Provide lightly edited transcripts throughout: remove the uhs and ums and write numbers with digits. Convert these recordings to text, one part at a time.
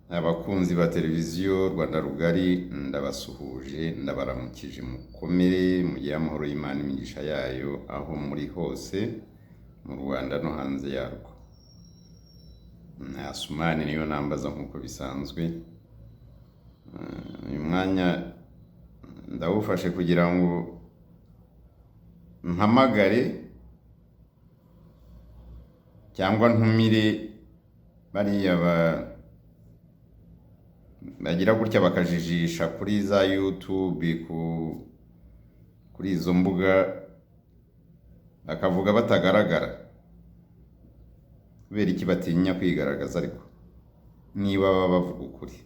abakunzi ba televiziyo Rwanda Rugari ndabasuhuje ndabaramukije mukomere mugire amahoro y'Imana imigisha yayo aho muri hose mu Rwanda no hanze yarwo. Asumani niyo nambaza nkuko bisanzwe. Uyu mwanya ndawufashe kugira ngo mpamagare cyangwa ntumire bariya bagira gutya bakajijisha kuri za YouTube kuri izo mbuga bakavuga batagaragara kubera iki batinya kwigaragaza, ariko niba baba bavuga ukuri.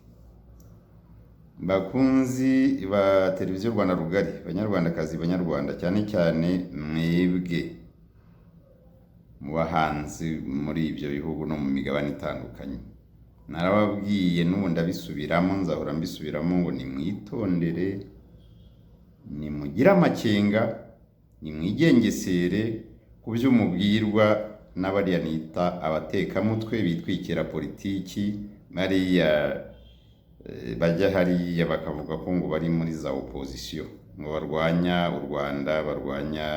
Bakunzi ba televiziyo Rwanda Rugari, banyarwandakazi banyarwanda, cyane cyane mwebwe mu bahanzi muri ibyo bihugu no mu migabane itandukanye, narababwiye n'ubu ndabisubiramo, nzahora mbisubiramo ngo nimwitondere, nimugire amakenga, nimwigengesere ku byo mubwirwa n'abariya nita abatekamutwe bitwikira politiki, bariya bajya hariya bakavuga ko ngo bari muri za opposition, ngo barwanya u Rwanda, barwanya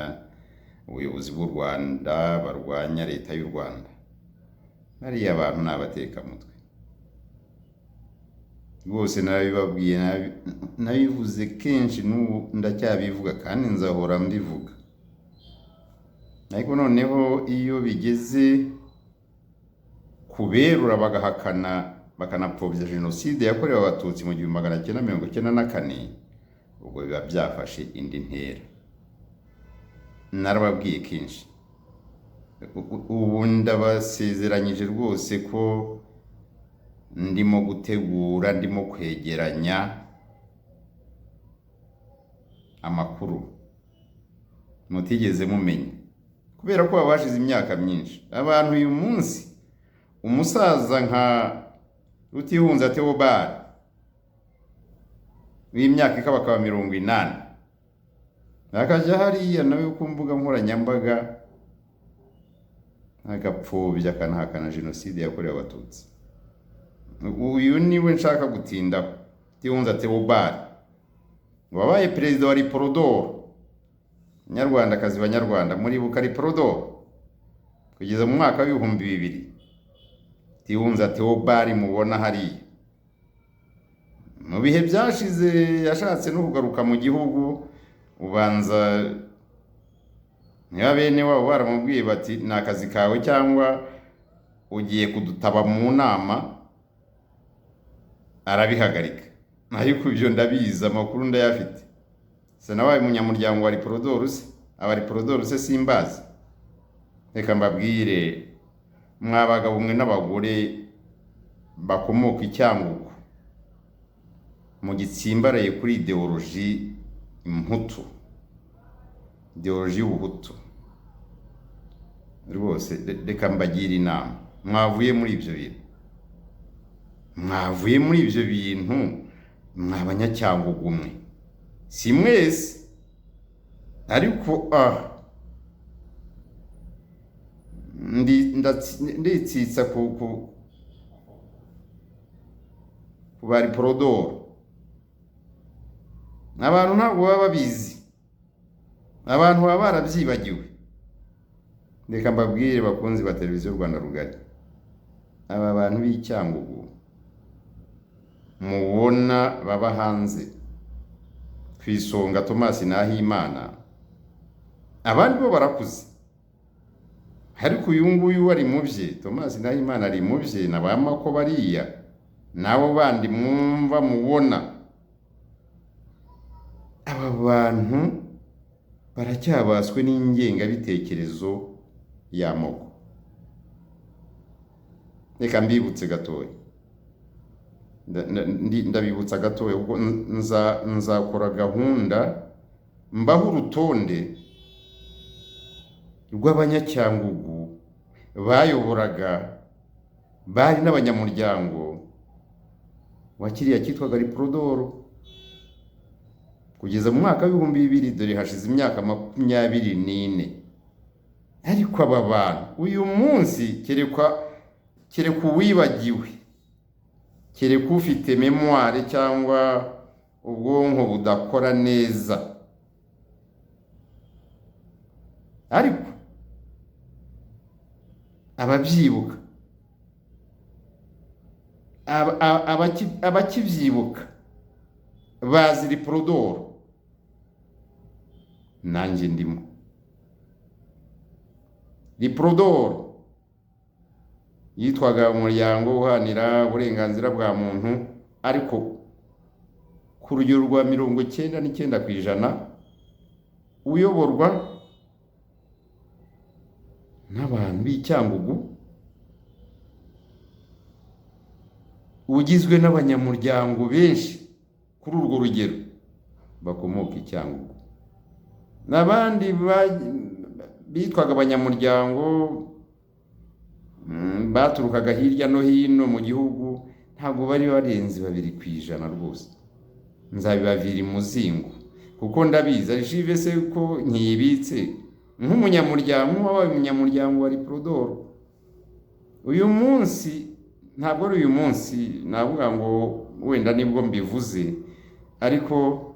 ubuyobozi bw'u Rwanda, barwanya leta y'u Rwanda. Bariya abantu ni abatekamutwe rwose. Narabibabwiye, nabivuze kenshi, n'ubu ndacyabivuga kandi nzahora mbivuga. Ariko noneho iyo bigeze kuberura bagahakana bakanapfobya jenoside yakorewe abatutsi mu 1994, ubwo biba byafashe indi ntera. Narababwiye kenshi, ubu ndabasezeranyije rwose ko ndimo gutegura, ndimo kwegeranya amakuru mutigeze mumenya, kubera ko babashize imyaka myinshi. Abantu uyu munsi, umusaza nka Rutihunza Theobald w'imyaka ikabakaba 80, akajya hariya nawe ku mbuga nkoranyambaga agapfobya akanahakana jenoside yakorewe abatutsi. Uyu niwe nshaka gutindaho, Rutihunza Theobald wabaye perezida wa Riprodor. Nyarwandakazi banyarwanda, muribuka Riprodor kugeza mu mwaka wa 2000. Rutihunza Theobald mubona hariya, mu bihe byashize yashatse no kugaruka mu gihugu, ubanza niba bene wabo baramubwiye bati ni akazi kawe cyangwa ugiye kudutaba mu nama, arabihagarika. Ariko ibyo ndabizi, amakuru ndayafite. Se nabaye umunyamuryango wa Riprodor se, aba Riprodor se simbazi. Reka mbabwire mwabagabo mwe n'abagore bakomoka Icyangugu, mu gitsimbaraye kuri ideoloji imputu, ideoloji y'ubuhutu rwose, reka mbagire inama. Mwavuye muri ibyo bintu, mwabanyacyangugu mwe, si mwese ariko nditsitsa ku ba Riprodor. Abantu ntabwo baba babizi, abantu baba barabyibagiwe. Reka mbabwire bakunzi ba televiziyo Rwanda Rugari, aba bantu b'Icyangugu mubona baba hanze ku isonga, Thomas Nahimana, abandi bo barakuze. Ariko uyu nguyu wari mu bye, Thomas Nahimana ari mu bye, n'abamako bariya nabo bandi mwumva mubona, aba bantu baracyabaswe n'ingengabitekerezo y'amoko. Reka mbibutse gatoya, ndabibutsa gatoya kuko nzakora gahunda mbaho urutonde rw'abanyacyangugu bayoboraga, bari n'abanyamuryango wa kiriya cyitwaga Riprodor kugeza mu mwaka wa 2000. Dore hashize imyaka 24. Ariko aba bantu uyu munsi kereka uwibagiwe kereka ufite memoire cyangwa ubwonko budakora neza. Ariko ababyibuka, abakibyibuka bazi Liprodoro, nanjye ndimo. Liprodoro yitwaga umuryango uhanira uburenganzira bwa muntu, ariko ku rugero rwa 99% uyoborwa n'abantu b'Icyangugu, ugizwe n'abanyamuryango benshi kuri urwo rugero bakomoka Icyangugu, n'abandi bitwaga abanyamuryango baturukaga hirya no hino mu gihugu, ntabwo bari barenze 2% rwose. Nzabibavira imuzingo kuko ndabizi archive se ko nkibitse nk'umunyamuryango, wabaye umunyamuryango wa Liprodoro. Uyu munsi ntabwo ari uyu munsi, navuga ngo wenda nibwo mbivuze, ariko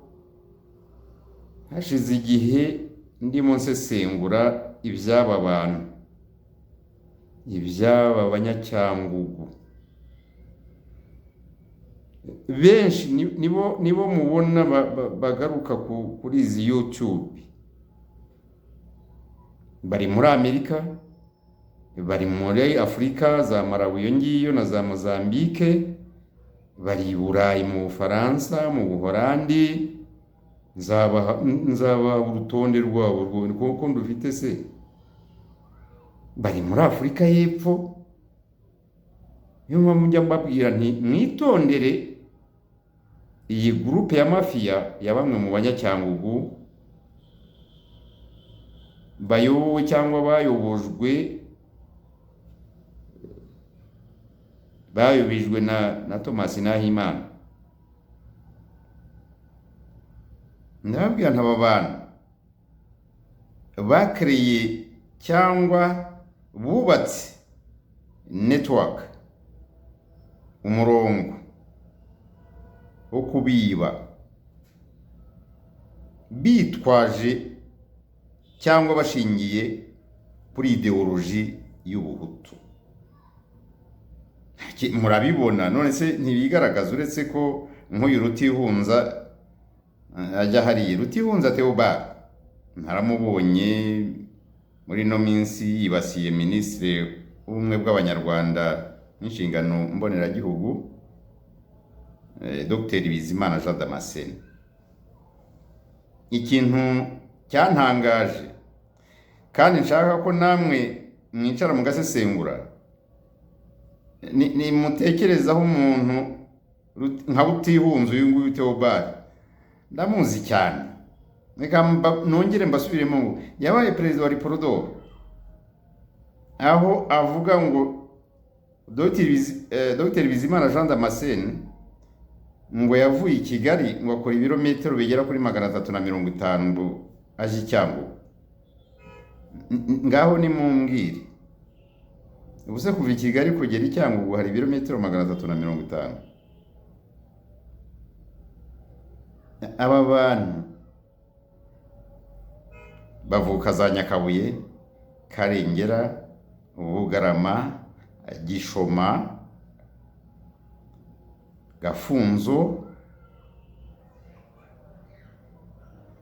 hashize igihe ndimo nsesengura iby'aba bantu, iby'aba Banyacyangugu. Benshi nibo mubona bagaruka kuri izi YouTube, bari muri Amerika, bari muri Afurika, za Malawi iyo ngiyo na za Mozambique, bari i Burayi, mu Bufaransa, mu Buholandi. Nzaba urutonde rwabo kuko ndufite se. Bari muri Afurika y'Epfo. Niyo mpamvu njya mbabwira nti mwitondere iyi groupe ya mafia ya bamwe mu Banyacyangugu bayobowe cyangwa bayobejwe na Thomas Nahimana. Ndababwira ntaba bantu bakreye cyangwa bubatse network, umurongo wo kubiba, bitwaje cyangwa bashingiye kuri ideology y'ubuhutu. Murabibona none se ntibigaragaza, uretse ko nk'uyu Rutihunza ajya hari Rutihunza Theobald naramubonye muri no minsi yibasiye ministre w'ubumwe bw'Abanyarwanda n'inshingano mboneragihugu, Dr Bizimana Jean Damascene. Ikintu cyantangaje kandi nshaka ko namwe mwicara mugasesengura, ni mutekerezaho umuntu nka Rutihunza uyu nguyu Theobald. Ndamuzi cyane, reka nongere mbasubiremo ngo yabaye perezida wa Liprodoro, aho avuga ngo Dr Bizimana Jean Damascene ngo yavuye i Kigali ngo akora ibirometero bigera kuri 350 ngo aje Icyangugu. Ngaho ni mumbwire, ubuse kuva i Kigali kugera Icyangugu hari ibirometero 350? Aba bantu bavuka za Nyakabuye, Karengera, Bugarama, Gishoma, Gafunzo,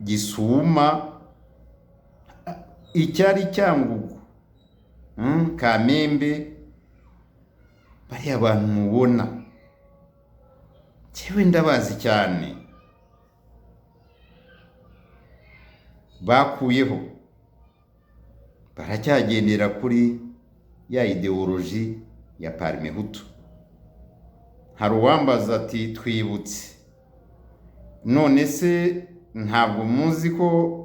Gisuma, icyari Cyangugu, Kamembe. Bari abantu mubona cyewe ndabazi cyane, bakuyeho baracyagendera kuri ya ideology ya Parmehutu. Hari uwambaza ati twibutse, none se ntabwo muzi ko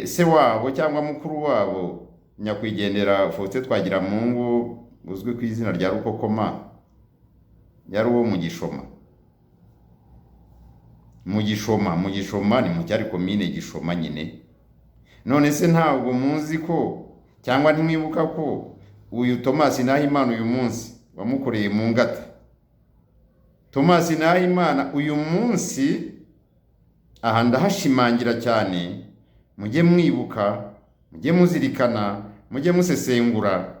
se wabo cyangwa mukuru wabo nyakwigendera Faustin Twagiramungu uzwi ku izina rya Rukokoma yari uwo mu Gishoma? Mu Gishoma ni mu cyari komine Gishoma nyine. None se ntabwo muzi ko cyangwa ntimwibuka ko uyu Thomas Nahimana uyu munsi wamukoreye mu Ngata Thomas Nahimana uyu munsi aha ndahashimangira cyane, mujye mwibuka, mujye muzirikana, mujye musesengura,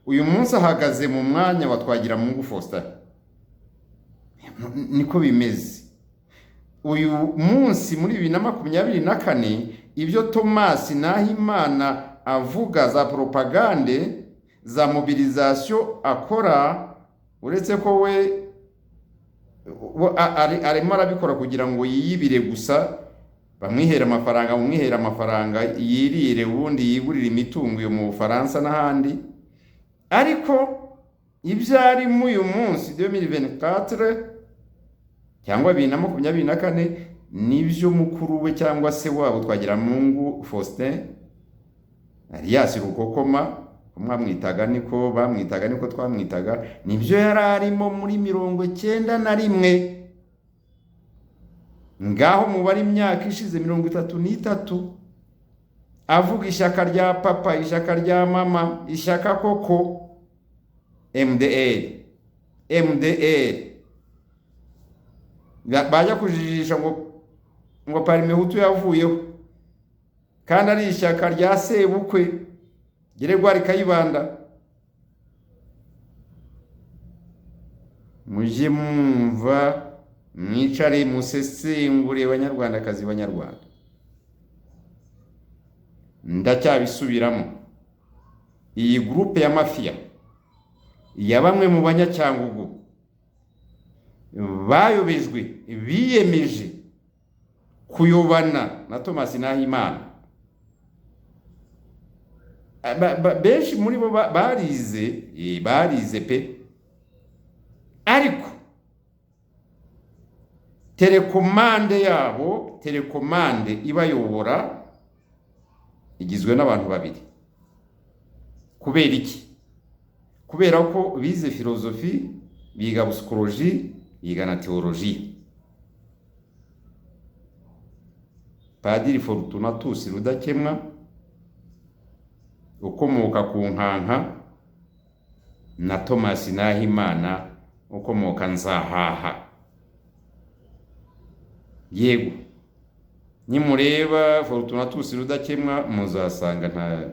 uyu munsi ahagaze mu mwanya wa Twagiramungu Faustin. Niko bimeze uyu munsi muri 2024. Ibyo Thomas Nahimana avuga za propagande za mobilisation akora, uretse ko we arimo arabikora kugira ngo yiyibire gusa, bamwihera amafaranga yirire, ubundi yigurira imitungo yo mu Bufaransa n'ahandi. Ariko ibyari mu uyu munsi 2024 cyangwa 2024 nibyo mukuru we cyangwa se wabo Twagiramungu Faustin alias Rukokoma, mwamwitaga niko bamwitaga, niko twamwitaga, nibyo yari arimo muri 91. Ngaho mubari imyaka ishize 33 avuga ishyaka rya papa, ishyaka rya mama, ishyaka koko MDR bajya kujijisha ngo Parimehutu yavuyeho, kandi ari ishyaka rya sebukwe Gregoire Kayibanda. Mujye mwumva, mwicare musesengure banyarwandakazi, banyarwanda. Ndacyabisubiramo, iyi groupe ya mafia ya bamwe mu banyacyangugu bayobejwe, biyemeje kuyobana na Thomas Nahimana. Benshi muri bo barize pe, ariko telekomande yabo, telekomande ibayobora igizwe n'abantu babiri. Kubera iki? Kubera ko bize filozofi, biga psychologie, biga na theologie. Padiri Fortunatus Rudakemwa ukomoka ku Nkanka na Thomas Nahimana ukomoka Nzahaha. Yego, nimureba Fortunatus Rudakemwa muzasanga nta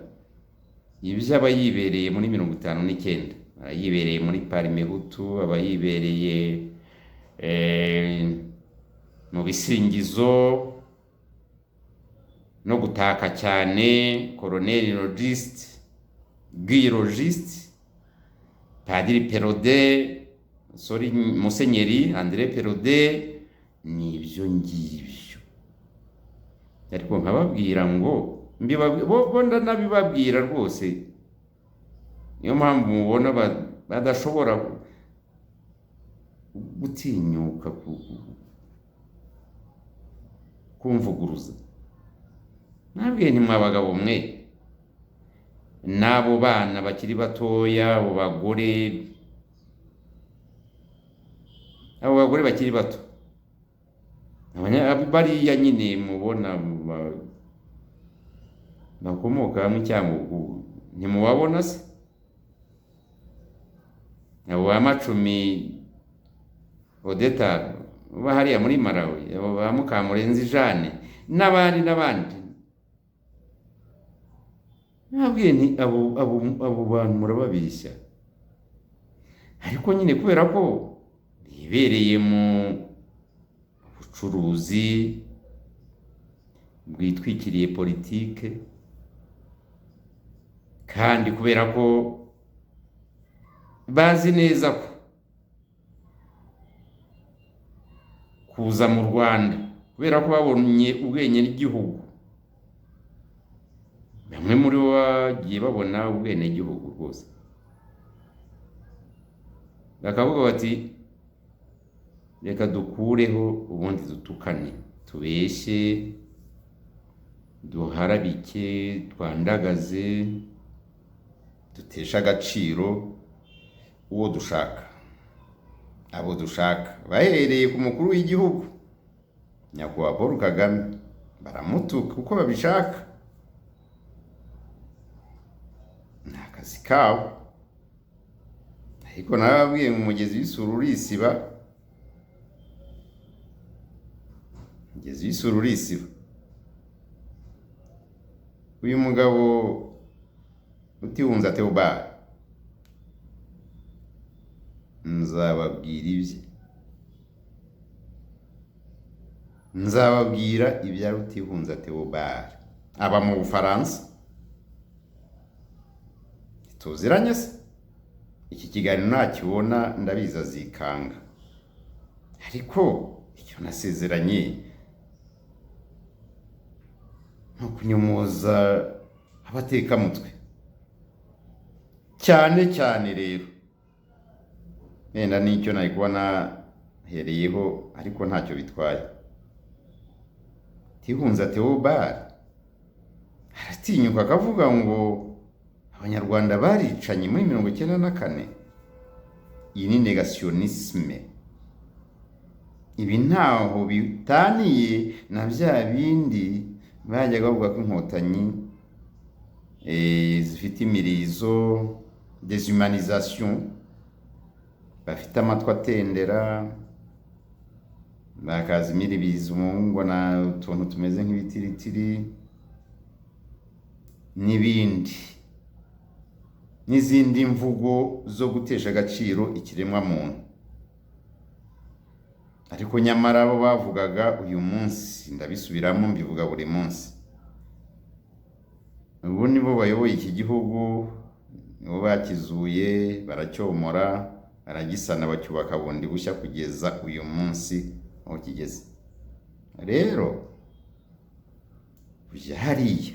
ibyo aba yibereye muri 59, yibereye muri Parimehutu, aba yibereye mu bisingizo no gutaka cyane, Colonel Logiste, Guy Logiste, Padiri Perode, Musenyeri André Perode, ni ibyo ngibyo. Ariko nkababwira ngo bo ndanabibabwira rwose, niyo mpamvu mubona badashobora gutinyuka kumvuguruza. Nabwiye ntimwe abagabo mwe, n'abo bana bakiri batoya, abo bagore bakiri bato, bariya nyine mubona bakomoka mu Cyangugu, ntimubabona se? Abo ba Macumi Odeta uba hariya muri Malawi, abo ba Mukamurenzi Jeanne n'abandi. Nabwiye nti abo bantu murababishya. Ariko nyine kubera ko bibereye mu bucuruzi bwitwikiriye politike, kandi kubera ko bazi neza ko kuza mu Rwanda, kubera ko babonye ubwenge n'igihugu, bamwe muri bo bagiye babona ubwene gihugu rwose, bakavuga bati reka dukureho ubundi dutukane, tubeshye, duharabike, twandagaze, dutesha agaciro uwo dushaka, abo dushaka. Bahereye ku mukuru w'igihugu Nyakubahwa Paul Kagame, baramutuka uko babishaka, ni akazi kabo. Ariko nababwiye mu mugezi w'isuri urisiba, ngeze isura urisiba. Uyu mugabo Rutihunza Theobald nzababwira ibya Rutihunza Theobald. Aba mu Bufaransa, tuziranye se. Iki kiganiro nakibona ndabiza azikanga, ariko icyo nasezeranye nko kunyomoza abatekamutwe cyane rero. Wenda nicyo nari kuba nahereyeho, ariko ntacyo bitwaye. Rutihunza Theobald aratinyuka akavuga ngo abanyarwanda baricanye muri 1994. Iyi ni negationisme. Ibi ntaho bitaniye na bya bindi bajyaga bavuga ko inkotanyi zifite imirizo, deshumanisation, bafite amatwi atendera, bakazimira ibizungu na utuntu tumeze nk'ibitiritiri n'ibindi, n'izindi mvugo zo gutesha agaciro ikiremwa muntu. Ariko nyamara abo bavugaga uyu munsi, ndabisubiramo mbivuga buri munsi, ubu nibo bayoboye iki gihugu, nibo bakizuye, baracyomora, baragisana, bacyubaka bundi bushya kugeza uyu munsi aho kigeze. Rero ujya hariya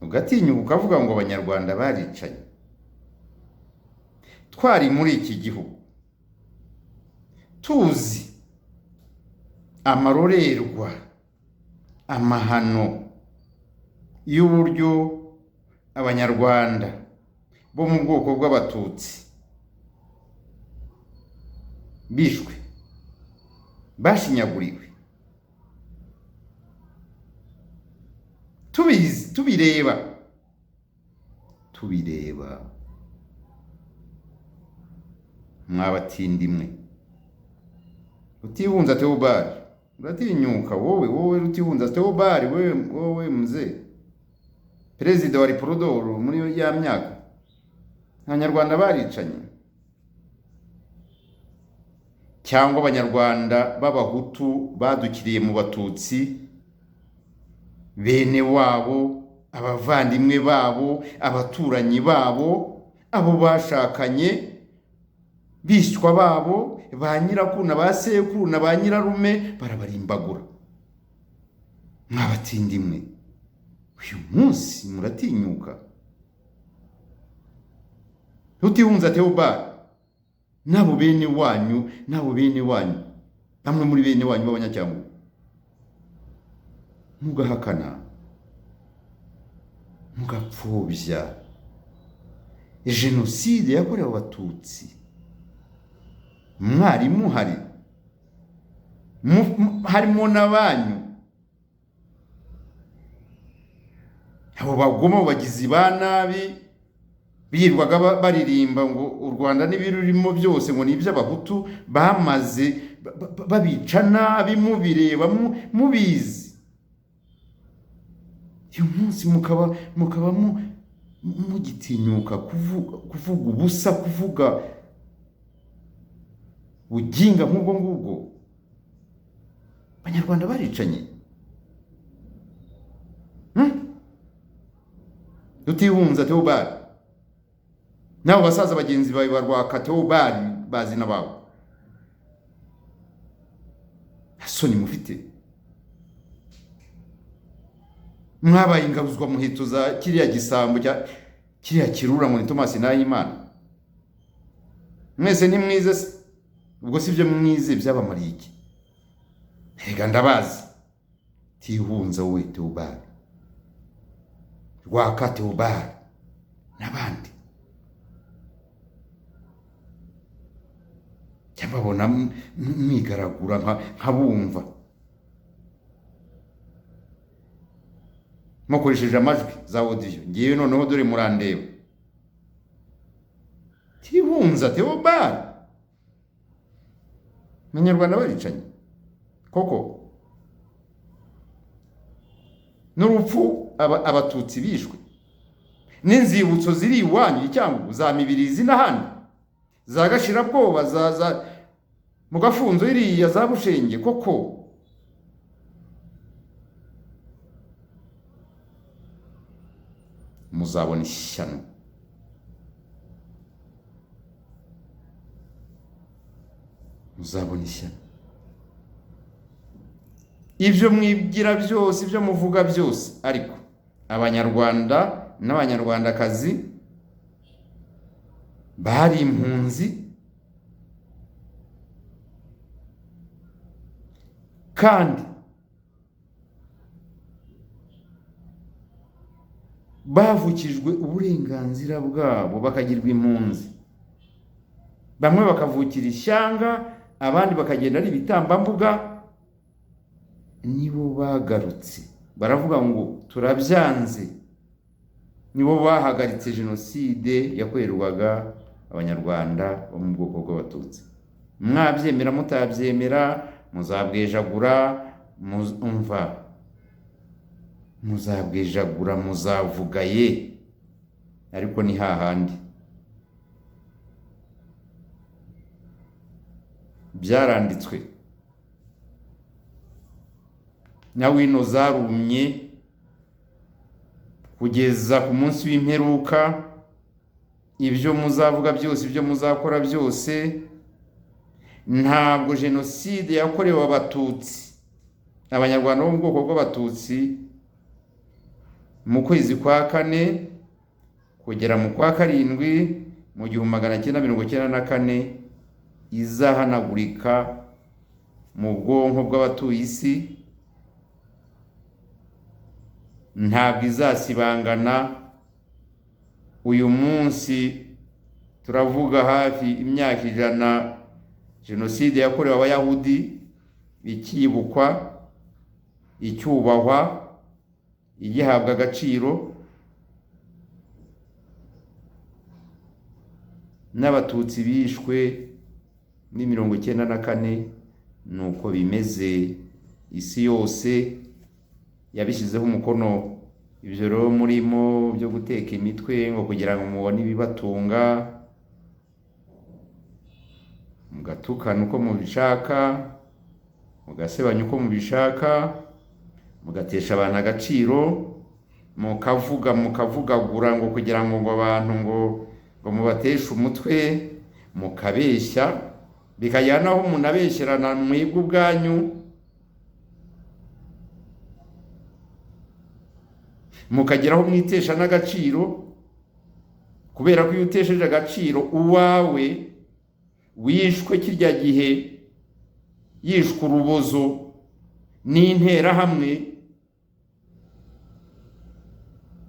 ugatinyuka ukavuga ngo abanyarwanda baricanye. Twari muri iki gihugu tuzi amarorerwa, amahano y'uburyo abanyarwanda bo mu bwoko bw'abatutsi bishwe, bashinyaguriwe, tubizi, tubireba. Mwabatindimwe. Rutihunza Theobald, uratinyuka wowe Rutihunza Theobald, wowe mzee perezida wa Riprodoro muri ya myaka, abanyarwanda baricanye? Cyangwa abanyarwanda b'abahutu badukiriye mu batutsi, bene wabo, abavandimwe babo, abaturanyi babo, abo bashakanye, bishywa babo, ba nyirakuru na ba sekuru na ba nyirarume, barabarimbagura. Mwabatindimwe, uyu munsi muratinyuka. Rutihunza Theobald nabo bene wanyu, bamwe muri bene wanyu b'abanyacyangwa, mugahakana, mugapfobya jenoside yakorewe abatutsi. Mwarimu harimo n'abanyu, abo bagoma bagizi ba nabi birirwaga baririmba ngo u Rwanda n'ibirurimo byose ngo ni iby'abahutu, bamaze babica nabi, mubireba, mubizi. Uyu munsi mukaba mugitinyuka kuvuga ubusa, kuvuga buginga nk'ubwo ngubwo. Abanyarwanda baricanye. Rutihunza Theobald nabo basaza bagenzi bawe barwaka Theobald bazi nababo, hasoni mufite. Mwabaye ingabuzwa muheto za kiriya gisambo cya kiriya kirura muri Thomas Nahimana. Mwese ni mwize, ubwo sivyo mwize byabamariye iki? Rega ndabazi. Rutihunza we Theobald, rwaka Theobald n'abandi, cyababona mwigaragura nkabumva, mukoresheje amajwi za audio. Ngiye noneho dore murandeba. Rutihunza Theobald, abanyarwanda baricanye. koko n'urupfu abatutsi bishwe n'inzibutso ziri iwanyu cyangwa za Mibirizi n'ahandi za Gashirabwoba za mu Gafunzo iriya za Bushenge, koko muzabona ishyano. Muzabona ishyano. Ibyo mwibwira byose, ibyo muvuga byose, ariko abanyarwanda n'abanyarwandakazi bari impunzi kandi bavukijwe uburenganzira bwabo bakagirwa impunzi. Bamwe bakavukira ishyanga, abandi bakagenda ari ibitambambuga. Nibo bagarutse baravuga ngo turabyanze. Nibo bahagaritse jenoside yakorerwaga abanyarwanda bo mu bwoko bw'abatutsi. Mwabyemera mutabyemera, muzabwejagura, muzabwejagura, muzavuga ye, ariko ni hahandi. Byaranditswe na wino zarumye kugeza ku munsi w'imperuka. Ibyo muzavuga byose, ibyo muzakora byose, ntabwo jenoside yakorewe abatutsi, abanyarwanda bo mu bwoko bw'abatutsi, mu kwezi kwa 4 kugera mu kwa 7 mu 1994 izahanagurika mu bwonko bw'abatuye isi. Ntabwo izasibangana. Uyu munsi turavuga hafi imyaka 100 jenoside yakorewe abayahudi ikibukwa, icyubahwa, igihabwa agaciro. N'abatutsi bishwe ni 94 nuko bimeze. Isi yose yabishyizeho umukono. Ibyo rero murimo byo guteka imitwe ngo kugira ngo mubone ibibatunga, mugatukana uko mubishaka, mugasebanya uko mubishaka, mugatesha abantu agaciro, mukavugagura ngo kugira ngo abantu ngo mubateshe umutwe, mukabeshya, bikajyana naho umuntu abesherana mwebwe ubwanyu, mukageraho mwitesha n'agaciro, kubera ko iyo utesheje agaciro uwawe wishwe kirya gihe yishwe urubozo n'interahamwe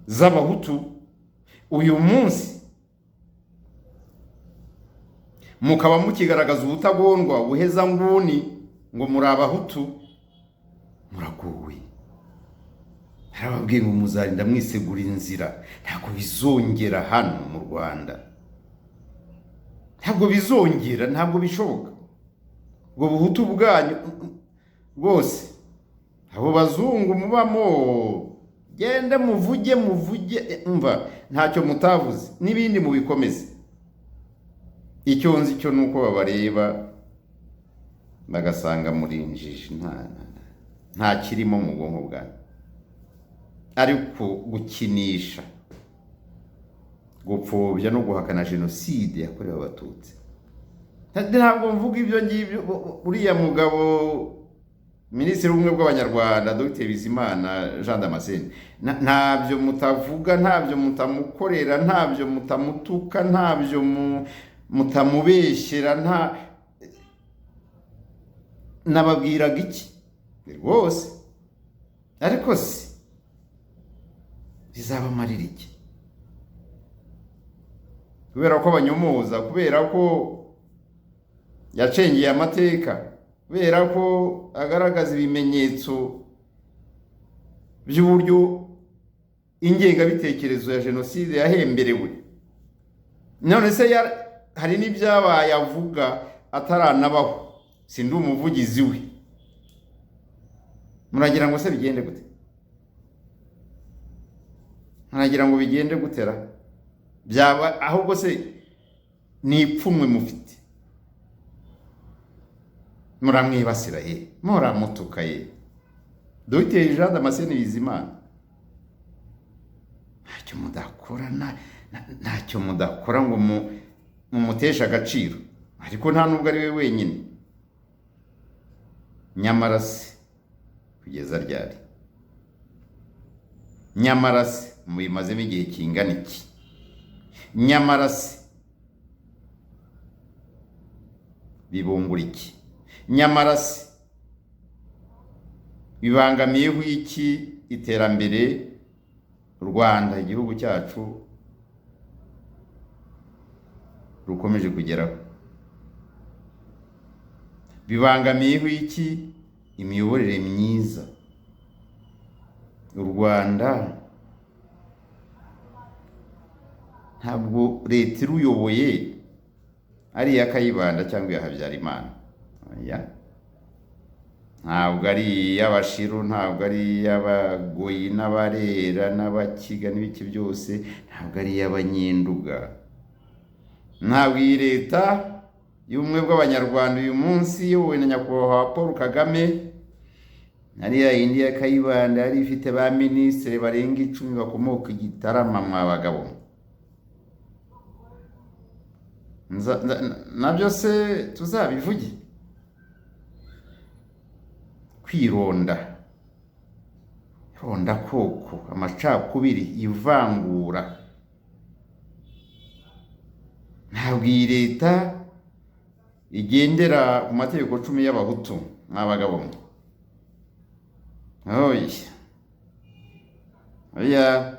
z'abahutu, uyu munsi mukaba mukigaragaza ubutagondwa buheza nguni ngo muri abahutu, muraguwe. Harababwiye ngo muzarinda mwisegura inzira. Ntabwo bizongera hano mu Rwanda, ntabwo bizongera, ntabwo bishoboka. Ubwo buhutu bwanyu bwose, abo bazungu mubamo, gende muvuge, umva ntacyo mutavuze, n'ibindi mubikomeze. Icyo nzi cyo nuko babareba bagasanga muri injiji, nta kirimo mu bwonko bwanyu, ariko gukinisha, gupfobya no guhakana jenoside yakorewe abatutsi. Ntabwo mvuga ibyo ngibyo. Uriya mugabo Minisitiri w'Ubumwe bw'Abanyarwanda Dr Bizimana Jean Damascene, ntabyo mutavuga, ntabyo mutamukorera, ntabyo mutamutuka, ntabyo mutamubeshyera. Nababwiraga iki rwose, ariko si bizabamarira iki? Kubera ko banyomoza, kubera ko yacengeye amateka, kubera ko agaragaza ibimenyetso by'uburyo ingengabitekerezo ya jenoside yahemberewe. None se hari n'ibyabaye avuga ataranabaho, sindi umuvugizi we, muragira ngo se bigende gute? Muragira ngo bigende gutera byaba ahubwo se ni ipfunwe mufite, muramwibasira ye, muramutuka ye. Dr. Jean Damascene Bizimana ntacyo mudakora ngo mumutesha agaciro, ariko nta nubwo ari we wenyine. Nyamara se kugeza ryari? Nyamara se mubimazemo igihe kingana iki? Nyamara se bibungura iki? Nyamara se bibangamiyeho iki iterambere u Rwanda igihugu cyacu rukomeje kugeraho? Bibangamiyeho iki imiyoborere myiza? U Rwanda ntabwo leta iruyoboye ari iya Kayibanda cyangwa iya Habyarimana, ntabwo ari iy'Abashiru, ntabwo ari iy'Abagoyi n'Abarera n'Abakiga n'ibiki byose, ntabwo ari iy'Abanyenduga. Ntabwo iyi leta y'ubumwe bw'Abanyarwanda uyu munsi iyobowe na nyakubahwa Paul Kagame ari ya yindi ya Kayibanda yari ifite ba minisitiri barenga 10 bakomoka i Gitarama. Mwa bagabo nabyo se tuzabivuge? Kwironda, ronda koko, amacakubiri, ivangura. Ntabwo iyi leta igendera ku mategeko 10 y'Abahutu. Mwa bagabo oya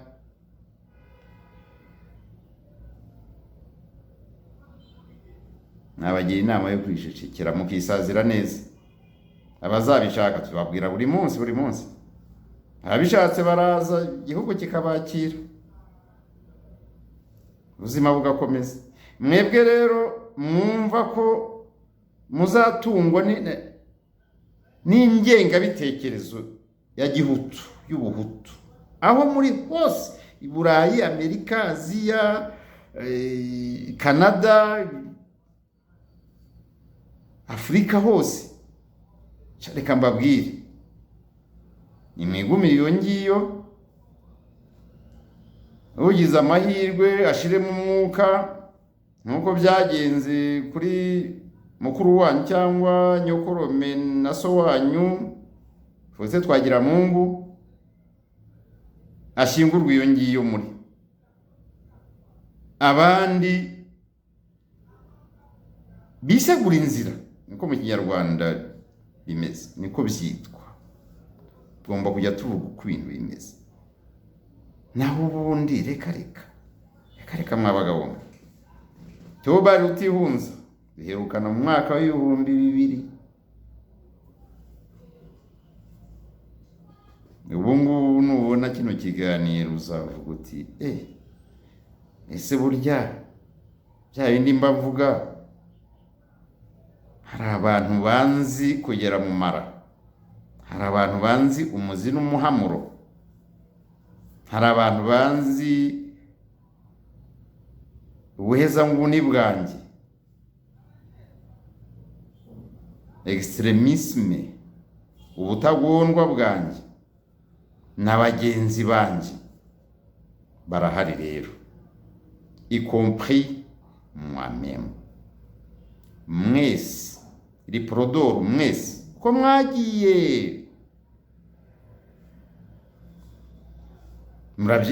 nabagira inama yo kwishishikira mukisazira neza. Abazabishaka tubabwira buri munsi, abishatse baraza igihugu kikabakira, ubuzima bugakomeza. Mwebwe rero mwumva ko muzatungwa n'ingengabitekerezo ya gihutu, y'ubuhutu, aho muri hose, i Burayi, Amerika, Aziya, Canada, Afrika hose. Reka mbabwire, nimwigumire iyo ngiyo, ugize amahirwe ashiremo umwuka nkuko byagenze kuri mukuru wanyu cyangwa nyokorome na so wanyu Faustin Twagiramungu, ashingurwa iyo ngiyo muri abandi bisegura inzira. Niko mu Kinyarwanda bimeze, niko byitwa. Tugomba kujya tuvuga uko ibintu bimeze. Naho ubundi reka mwabagabo. Theobald Rutihunza biherukana mu mwaka wa 2000. Ubu ngubu nubona kino kiganiro uzavuga uti ese burya bya bindi mbavuga hari abantu banzi kugera mu mara, hari abantu banzi umuzi n'umuhamuro, hari abantu banzi ubuheza nguni bwanjye, extremisme, ubutagondwa bwanjye, n'abagenzi banjye barahari rero, y compris moi-même. Mwese Riprodor, mwese ko mwagiye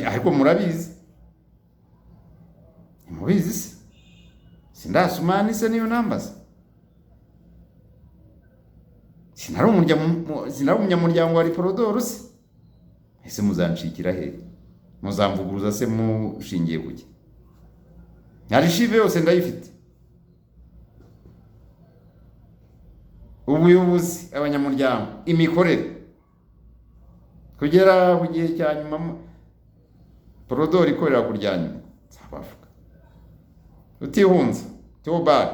ariko murabizi, mubizi se sindasumani se niyo nambaza, sinari umunyamuryango wa Riprodor se. Ese muzanshikira he? Muzamvuguruza se mushingiye kuki? Arishive yose ndayifite, ubuyobozi, abanyamuryango, imikorere, kugera ku gihe cya nyuma Prodor ikorera kuryanyuma. Rutihunza Theobald